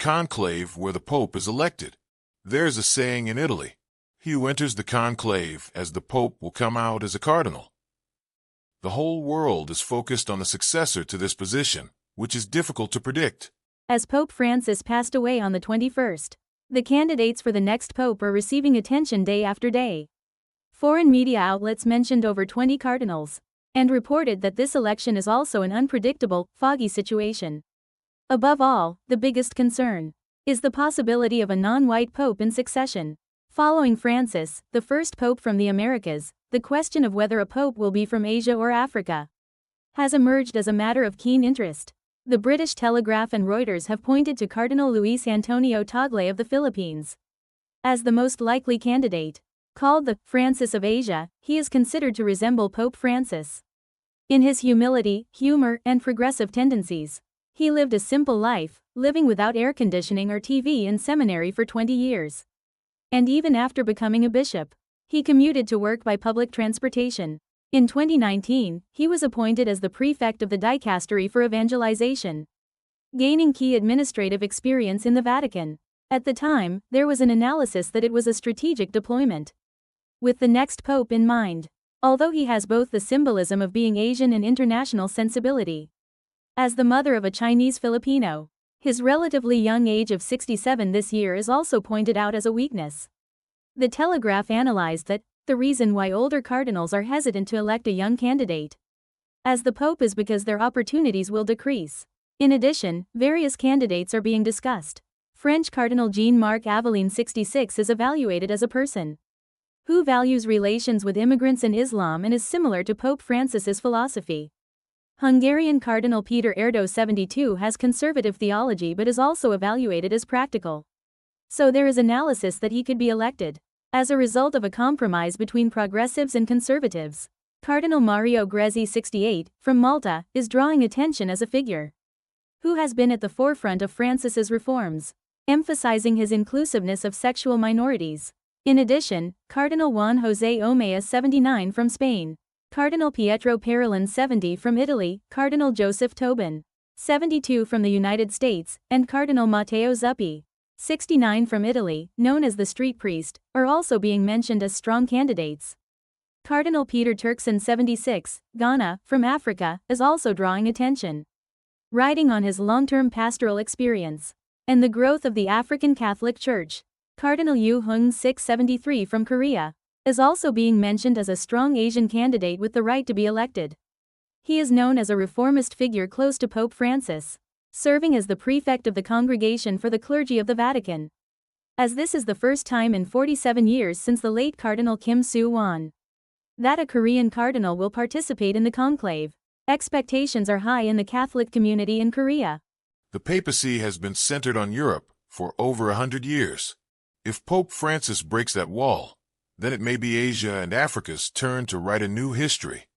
conclave where the Pope is elected. There's a saying in Italy, he who enters the conclave as the Pope will come out as a cardinal. The whole world is focused on the successor to this position, which is difficult to predict. As Pope Francis passed away on the 21st, the candidates for the next pope are receiving attention day after day. Foreign media outlets mentioned over 20 cardinals, and reported that this election is also an unpredictable, foggy situation. Above all, the biggest concern is the possibility of a non-white pope in succession. Following Francis, the first pope from the Americas, the question of whether a pope will be from Asia or Africa has emerged as a matter of keen interest. The British Telegraph and Reuters have pointed to Cardinal Luis Antonio Tagle of the Philippines as the most likely candidate. Called the Francis of Asia, he is considered to resemble Pope Francis in his humility, humor, and progressive tendencies. He lived a simple life, living without air conditioning or TV in seminary for 20 years. And even after becoming a bishop, he commuted to work by public transportation. In 2019, he was appointed as the prefect of the dicastery for evangelization, gaining key administrative experience in the Vatican. At the time, there was an analysis that it was a strategic deployment with the next pope in mind, although he has both the symbolism of being Asian and international sensibility. As the mother of a Chinese Filipino, his relatively young age of 67 this year is also pointed out as a weakness. The Telegraph analyzed that the reason why older cardinals are hesitant to elect a young candidate as the pope is because their opportunities will decrease. In addition, various candidates are being discussed. French Cardinal Jean-Marc Aveline 66 is evaluated as a person who values relations with immigrants and Islam and is similar to Pope Francis's philosophy. Hungarian Cardinal Peter Erdo 72 has conservative theology but is also evaluated as practical. So there is analysis that he could be elected as a result of a compromise between progressives and conservatives. Cardinal Mario Grezzi 68, from Malta, is drawing attention as a figure who has been at the forefront of Francis's reforms, emphasizing his inclusiveness of sexual minorities. In addition, Cardinal Juan José Omea 79 from Spain, Cardinal Pietro Parolin 70 from Italy, Cardinal Joseph Tobin 72 from the United States, and Cardinal Matteo Zuppi 69 from Italy, known as the street priest, are also being mentioned as strong candidates. Cardinal Peter Turkson 76, Ghana, from Africa, is also drawing attention, riding on his long-term pastoral experience and the growth of the African Catholic Church. Cardinal Heung-sik 73 from Korea is also being mentioned as a strong Asian candidate with the right to be elected. He is known as a reformist figure close to Pope Francis, serving as the prefect of the Congregation for the Clergy of the Vatican. As this is the first time in 47 years since the late Cardinal Kim Soo-won that a Korean cardinal will participate in the conclave, expectations are high in the Catholic community in Korea. The papacy has been centered on Europe for over 100 years. If Pope Francis breaks that wall, then it may be Asia and Africa's turn to write a new history.